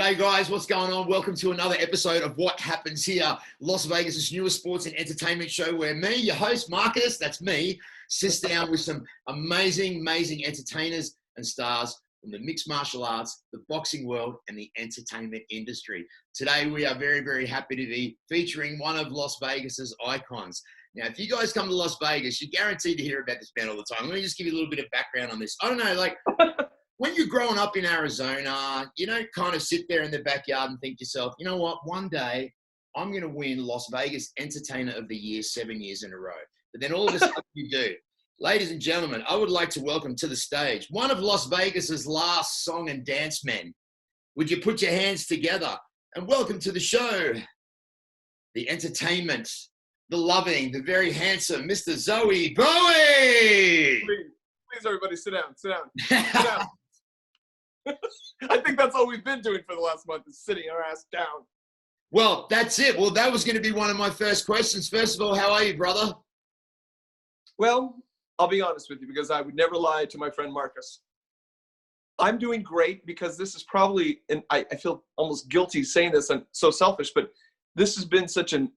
G'day guys, what's going on? Welcome to another episode of What Happens Here, Las Vegas' newest sports and entertainment show where me, your host Marcus, that's me, sits down with some amazing entertainers and stars from the mixed martial arts, the boxing world, and the entertainment industry. Today we are very happy to be featuring one of Las Vegas' icons. Now, if you guys come to Las Vegas, you're guaranteed to hear about this band all the time. Let me just give you a little bit of background on this. I don't know, like, when you're growing up in Arizona, you don't kind of sit there in the backyard and think to yourself, you know what, one day I'm going to win Las Vegas Entertainer of the Year 7 years in a row. But then all of a sudden you do. Ladies and gentlemen, I would like to welcome to the stage one of Las Vegas's last song and dance men. Would you put your hands together and welcome to the show, the entertainment, the loving, the very handsome Mr. Zowie Bowie. Please, everybody, sit down. Sit down. I think that's all we've been doing for the last month is sitting our ass down. Well, that's it. Well, that was going to be one of my first questions. First of all, how are you, brother? Well, I'll be honest with you because I would never lie to my friend Marcus. I'm doing great because this is probably, and I feel almost guilty saying this, I'm so selfish, but this has been such an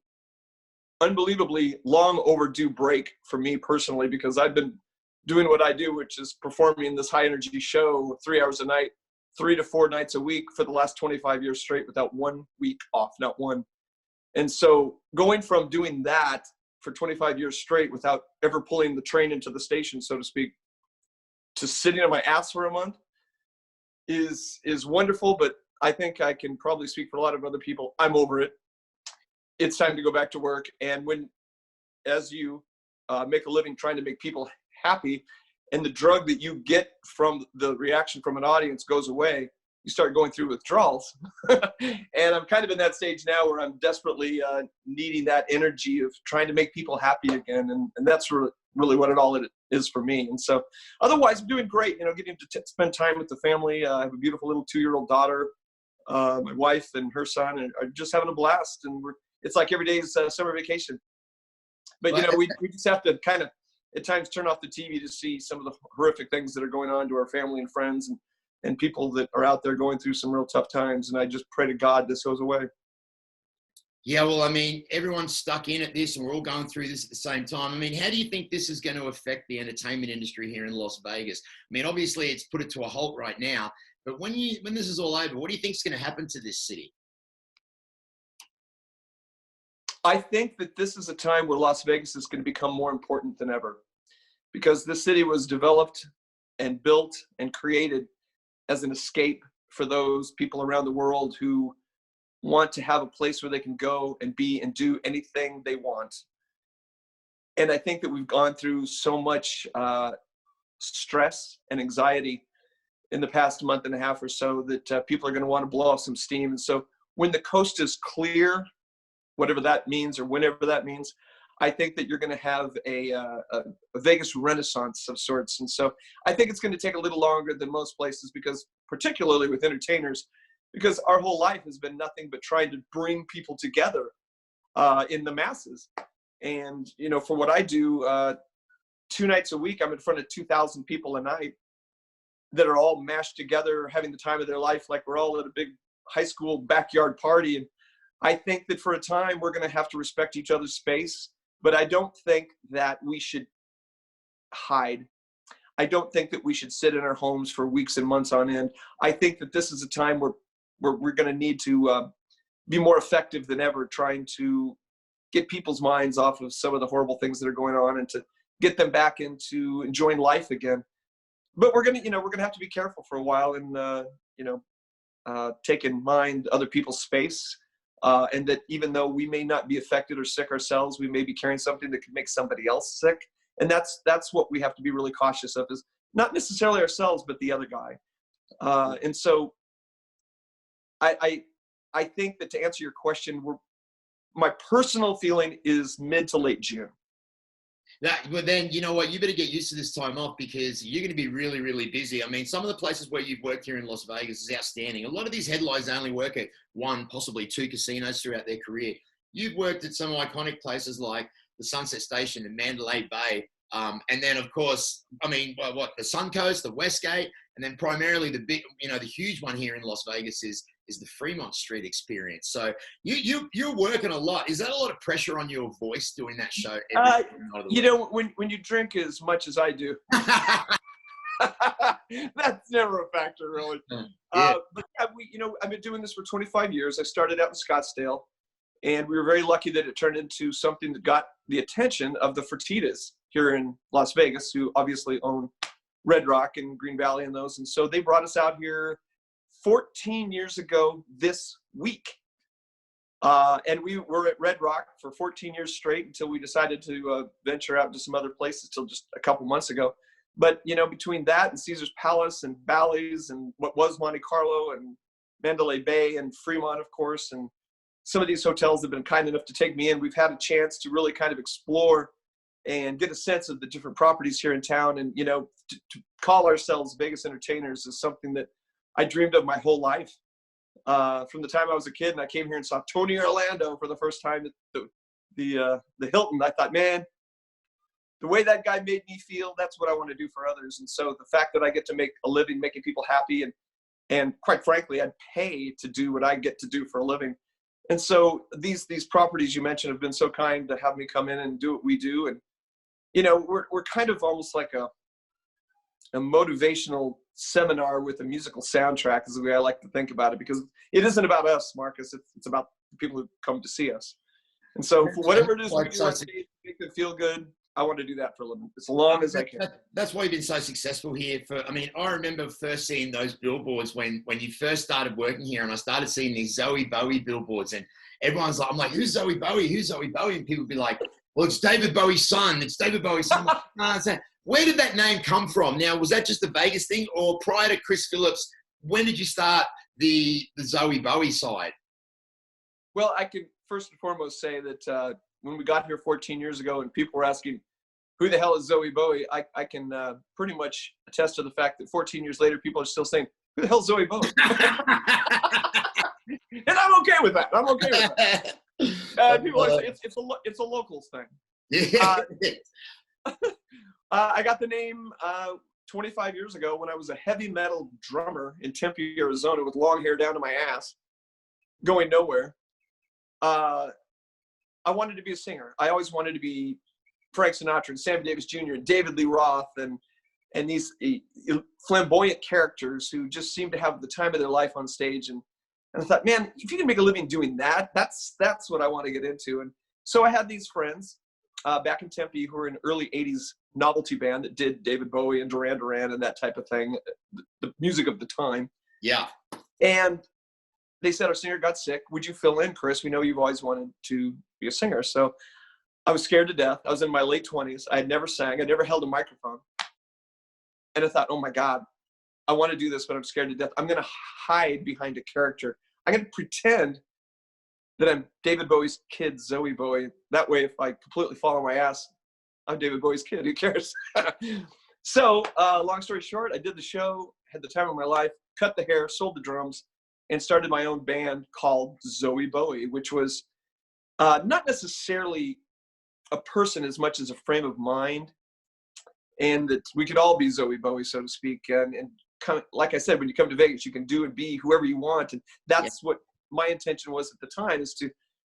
unbelievably long overdue break for me personally because I've been doing what I do, which is performing this high energy show 3 hours a night, 3 to 4 nights a week for the last 25 years straight without 1 week off, not one. And so going from doing that for 25 years straight without ever pulling the train into the station, so to speak, to sitting on my ass for a month is wonderful. But I think I can probably speak for a lot of other people. I'm over it. It's time to go back to work. And as you make a living trying to make people happy, and the drug that you get from the reaction from an audience goes away, you start going through withdrawals. And I'm kind of in that stage now where I'm desperately needing that energy of trying to make people happy again. And that's really what it all is for me. And so otherwise I'm doing great, getting to spend time with the family. I have a beautiful little 2-year-old daughter. My wife and her son are just having a blast. And it's like every day is summer vacation. But, we just have to kind of at times turn off the TV to see some of the horrific things that are going on to our family and friends and people that are out there going through some real tough times. And I just pray to God this goes away. Yeah, well, I mean, everyone's stuck in at this and we're all going through this at the same time. I mean, how do you think this is going to affect the entertainment industry here in Las Vegas? I mean, obviously it's put it to a halt right now, but when this is all over, what do you think is going to happen to this city? I think that this is a time where Las Vegas is going to become more important than ever because this city was developed and built and created as an escape for those people around the world who want to have a place where they can go and be and do anything they want. And I think that we've gone through so much stress and anxiety in the past month and a half or so that people are going to want to blow off some steam. And so when the coast is clear, whatever that means or whenever that means, I think that you're going to have a Vegas renaissance of sorts. And so I think it's going to take a little longer than most places because particularly with entertainers, because our whole life has been nothing but trying to bring people together in the masses. And, for what I do, 2 nights a week, I'm in front of 2,000 people a night that are all mashed together, having the time of their life like we're all at a big high school backyard party. And I think that for a time, we're going to have to respect each other's space, but I don't think that we should hide. I don't think that we should sit in our homes for weeks and months on end. I think that this is a time where we're going to need to be more effective than ever, trying to get people's minds off of some of the horrible things that are going on and to get them back into enjoying life again. But we're going to have to be careful for a while and, take in mind other people's space. And that even though we may not be affected or sick ourselves, we may be carrying something that could make somebody else sick. And that's what we have to be really cautious of, is not necessarily ourselves, but the other guy. And so I think that to answer your question, my personal feeling is mid to late June. But then, you know what? You better get used to this time off because you're going to be really busy. I mean, some of the places where you've worked here in Las Vegas is outstanding. A lot of these headliners only work at 1, possibly 2 casinos throughout their career. You've worked at some iconic places like the Sunset Station in Mandalay Bay. And then, of course, I mean, the Suncoast, the Westgate, and then primarily the big, the huge one here in Las Vegas is is the Fremont Street Experience. So you're working a lot. Is that a lot of pressure on your voice doing that show every night of the You week? know, when you drink as much as I do, that's never a factor, really. Yeah. But I've been doing this for 25 years. I started out in Scottsdale, and we were very lucky that it turned into something that got the attention of the Fertittas here in Las Vegas, who obviously own Red Rock and Green Valley and those. And so they brought us out here 14 years ago this week. And we were at Red Rock for 14 years straight until we decided to venture out to some other places till just a couple months ago. But, between that and Caesar's Palace and Bally's and what was Monte Carlo and Mandalay Bay and Fremont, of course, and some of these hotels have been kind enough to take me in, we've had a chance to really kind of explore and get a sense of the different properties here in town. And, to call ourselves Vegas entertainers is something that I dreamed of my whole life. From the time I was a kid and I came here and saw Tony Orlando for the first time at the Hilton, I thought, man, the way that guy made me feel, that's what I want to do for others. And so the fact that I get to make a living making people happy, and quite frankly, I'd pay to do what I get to do for a living. And so these properties you mentioned have been so kind to have me come in and do what we do. And, we're kind of almost like a motivational seminar with a musical soundtrack is the way I like to think about it, because it isn't about us, Marcus. It's about the people who come to see us. And so for whatever it is we do on stage, make them feel good, I want to do that for a living, as long as I can. That's why you've been so successful here. I remember first seeing those billboards when you first started working here, and I started seeing these Zowie Bowie billboards, and everyone's like, I'm like, who's Zowie Bowie? Who's Zowie Bowie? And people would be like, well, it's David Bowie's son. It's David Bowie's son. Where did that name come from? Now, was that just a Vegas thing, or prior to Chris Phillips, when did you start the Zowie Bowie side? Well, I can first and foremost say that when we got here 14 years ago and people were asking, who the hell is Zowie Bowie? I can pretty much attest to the fact that 14 years later, people are still saying, who the hell is Zowie Bowie? And I'm okay with that. I'm okay with that. People always say it's a locals thing. Yeah. I got the name 25 years ago when I was a heavy metal drummer in Tempe, Arizona, with long hair down to my ass, going nowhere. I wanted to be a singer. I always wanted to be Frank Sinatra and Sammy Davis Jr. and David Lee Roth and these flamboyant characters who just seemed to have the time of their life on stage. And I thought, man, if you can make a living doing that, that's what I want to get into. And so I had these friends back in Tempe who were an early 80s novelty band that did David Bowie and Duran Duran and that type of thing, the music of the time. Yeah. And they said, our singer got sick. Would you fill in, Chris? We know you've always wanted to be a singer. So I was scared to death. I was in my late 20s. I had never sang. I never held a microphone. And I thought, oh my God, I want to do this, but I'm scared to death. I'm going to hide behind a character. I'm going to pretend that I'm David Bowie's kid, Zowie Bowie. That way, if I completely fall on my ass, I'm David Bowie's kid. Who cares? So long story short, I did the show, had the time of my life, cut the hair, sold the drums, and started my own band called Zowie Bowie, which was not necessarily a person as much as a frame of mind, and that we could all be Zowie Bowie, so to speak. And kind of, like I said, when you come to Vegas, you can do and be whoever you want. And that's what my intention was at the time, is to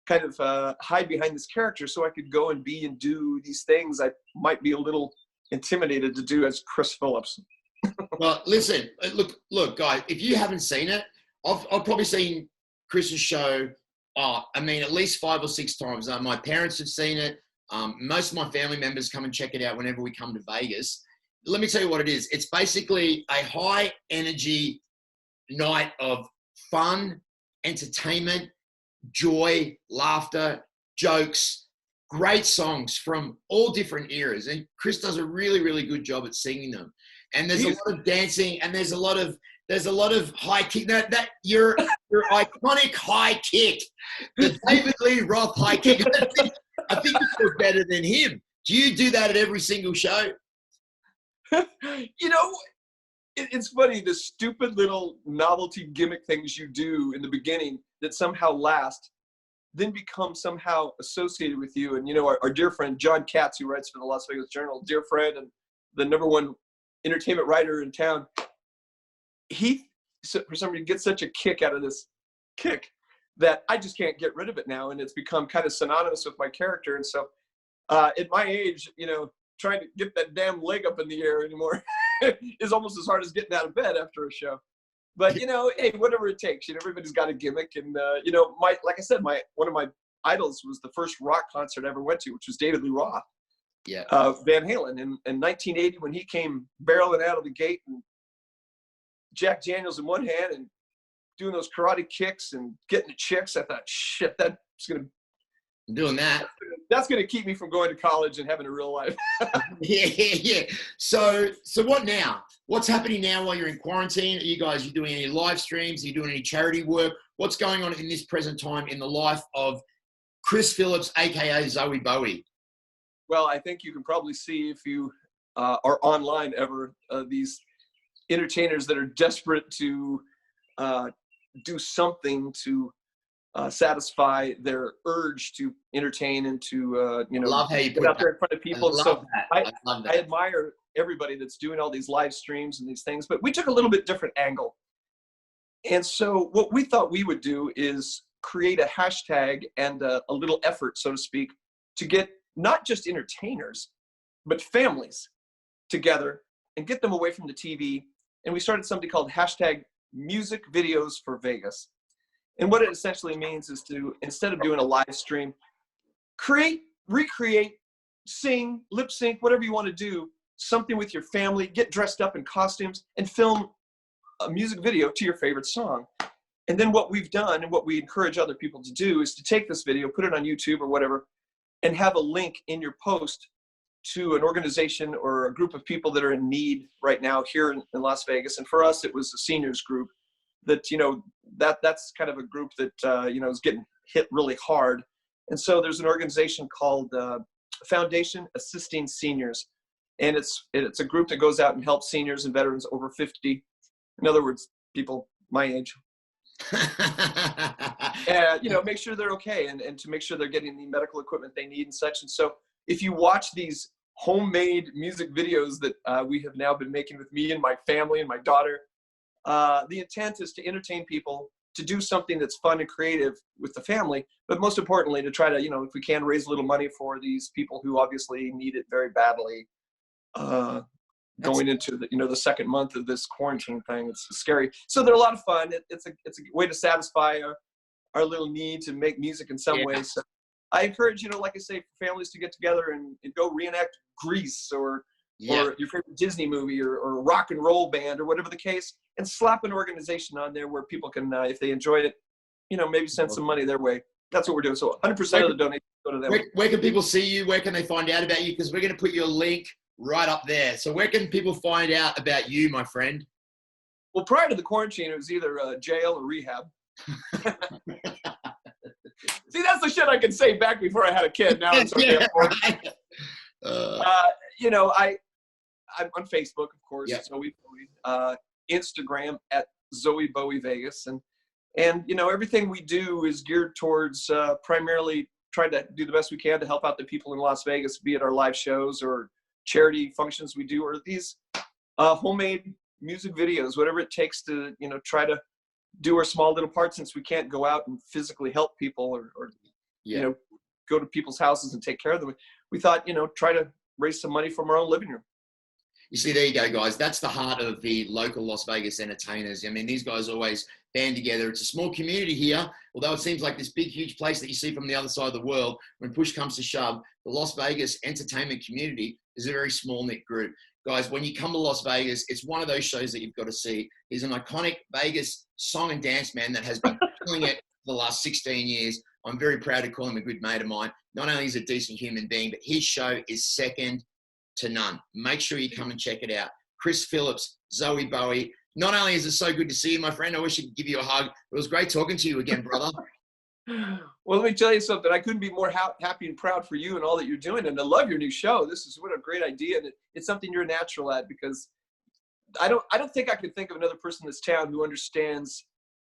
kind of hide behind this character so I could go and be and do these things I might be a little intimidated to do as Chris Phillips. Well, listen, look, guys, if you haven't seen it, I've probably seen Chris's show, at least 5 or 6 times. My parents have seen it. Most of my family members come and check it out whenever we come to Vegas. Let me tell you what it is. It's basically a high energy night of fun, entertainment, joy, laughter, jokes, great songs from all different eras. And Chris does a really, really good job at singing them. And there's a lot of dancing, and there's a lot of high kick. That your iconic high kick, the David Lee Roth high kick. I think it was better than him. Do you do that at every single show? It's funny, the stupid little novelty gimmick things you do in the beginning that somehow last, then become somehow associated with you. And, our dear friend, John Katz, who writes for the Las Vegas Journal, dear friend and the #1 entertainment writer in town, he, for some reason, gets such a kick out of this kick that I just can't get rid of it now. And it's become kind of synonymous with my character. And so at my age, you know, trying to get that damn leg up in the air anymore is almost as hard as getting out of bed after a show. But, you know, hey, whatever it takes, you know, everybody's got a gimmick. And, you know, like I said, one of my idols was the first rock concert I ever went to, which was David Lee Roth. Yeah. Van Halen in 1980 when he came barreling out of the gate and Jack Daniels in one hand and doing those karate kicks and getting the chicks. I thought, shit, that's gonna keep me from going to college and having a real life. Yeah. So what now? What's happening now while you're in quarantine? Are you doing any live streams? Are you doing any charity work? What's going on in this present time in the life of Chris Phillips, aka Zowie Bowie? Well, I think you can probably see if you are online ever, these entertainers that are desperate to do something to satisfy their urge to entertain and to, you know, love how you get out there in front of people. So I love that. I admire everybody that's doing all these live streams and these things, but we took a little bit different angle. And so what we thought we would do is create a hashtag and a little effort, so to speak, to get not just entertainers, but families together and get them away from the TV. And we started something called hashtag Music Videos for Vegas. And what it essentially means is to, instead of doing a live stream, recreate, sing, lip sync, whatever you want to do, something with your family, get dressed up in costumes and film a music video to your favorite song. And then what we've done and what we encourage other people to do is to take this video, put it on YouTube or whatever, and have a link in your post to an organization or a group of people that are in need right now here in Las Vegas. And for us, it was a seniors group that, you know, that's kind of a group that, you know, is getting hit really hard. And so there's an organization called Foundation Assisting Seniors. And it's a group that goes out and helps seniors and veterans over 50. In other words, people my age. And, you know, make sure they're okay and to make sure they're getting the medical equipment they need and such. And so if you watch these homemade music videos that we have now been making with me and my family and my daughter, the intent is to entertain people, to do something that's fun and creative with the family, but most importantly, to try to, you know, if we can, raise a little money for these people who obviously need it very badly. Going into the, you know, the second month of this quarantine thing, it's scary. So they're a lot of fun. It's a way to satisfy our little need to make music in some ways. So I encourage, you know, like I say, for families to get together and go reenact Grease or your favorite Disney movie or rock and roll band or whatever the case, and slap an organization on there where people can, if they enjoy it, you know, maybe send some money their way. That's what we're doing. So 100% of the donations go to them. Where can people see you? Where can they find out about you? Because we're going to put your link right up there. So where can people find out about you, my friend? Well, prior to the quarantine, it was either jail or rehab. See, that's the shit I could say back before I had a kid. Now it's okay. You know, I'm on Facebook, of course. Zowie Bowie. Instagram at Zowie Bowie Vegas, and you know, everything we do is geared towards primarily trying to do the best we can to help out the people in Las Vegas, be it our live shows or charity functions we do, or these homemade music videos, whatever it takes to, you know, try to do our small little part, since we can't go out and physically help people or you know, go to people's houses and take care of them. We thought, you know, try to raise some money from our own living room. You see, there you go, guys. That's the heart of the local Las Vegas entertainers. I mean, these guys always band together. It's a small community here, although it seems like this big, huge place that you see from the other side of the world. When push comes to shove, the Las Vegas entertainment community is a very small-knit group. Guys, when you come to Las Vegas, it's one of those shows that you've got to see. He's an iconic Vegas song and dance man that has been doing it for the last 16 years. I'm very proud to call him a good mate of mine. Not only is he a decent human being, but his show is second to none. Make sure you come and check it out. Chris Phillips, Zowie Bowie. Not only is it so good to see you, my friend, I wish I could give you a hug. It was great talking to you again, brother. Well, let me tell you something. I couldn't be more happy and proud for you and all that you're doing. And I love your new show. This is what a great idea. And it's something you're natural at, because I don't think I could think of another person in this town who understands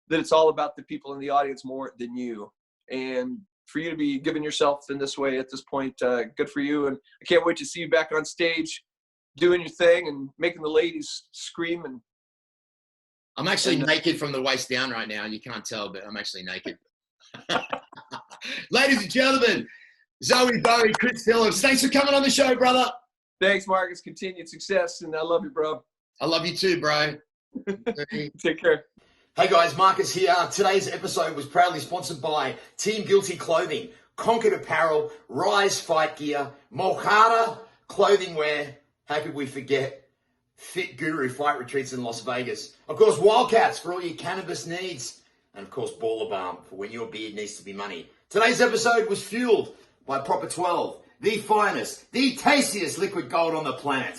that it's all about the people in the audience more than you. And for you to be giving yourself in this way at this point, good for you. And I can't wait to see you back on stage doing your thing and making the ladies scream and I'm actually naked from the waist down right now. You can't tell, but I'm actually naked. Ladies and gentlemen, Zowie Bowie, Chris Phillips, thanks for coming on the show, brother. Thanks, Marcus. Continued success, and I love you, bro. I love you too, bro. Take care. Hey guys, Marcus here. Today's episode was proudly sponsored by Team Guilty Clothing, Concord Apparel, Rise Fight Gear, Molcata Clothing Wear. How could we forget Fit Guru Fight Retreats in Las Vegas? Of course, Wildcats for all your cannabis needs. And of course, Baller Balm for when your beard needs to be money. Today's episode was fueled by Proper 12, the finest, the tastiest liquid gold on the planet.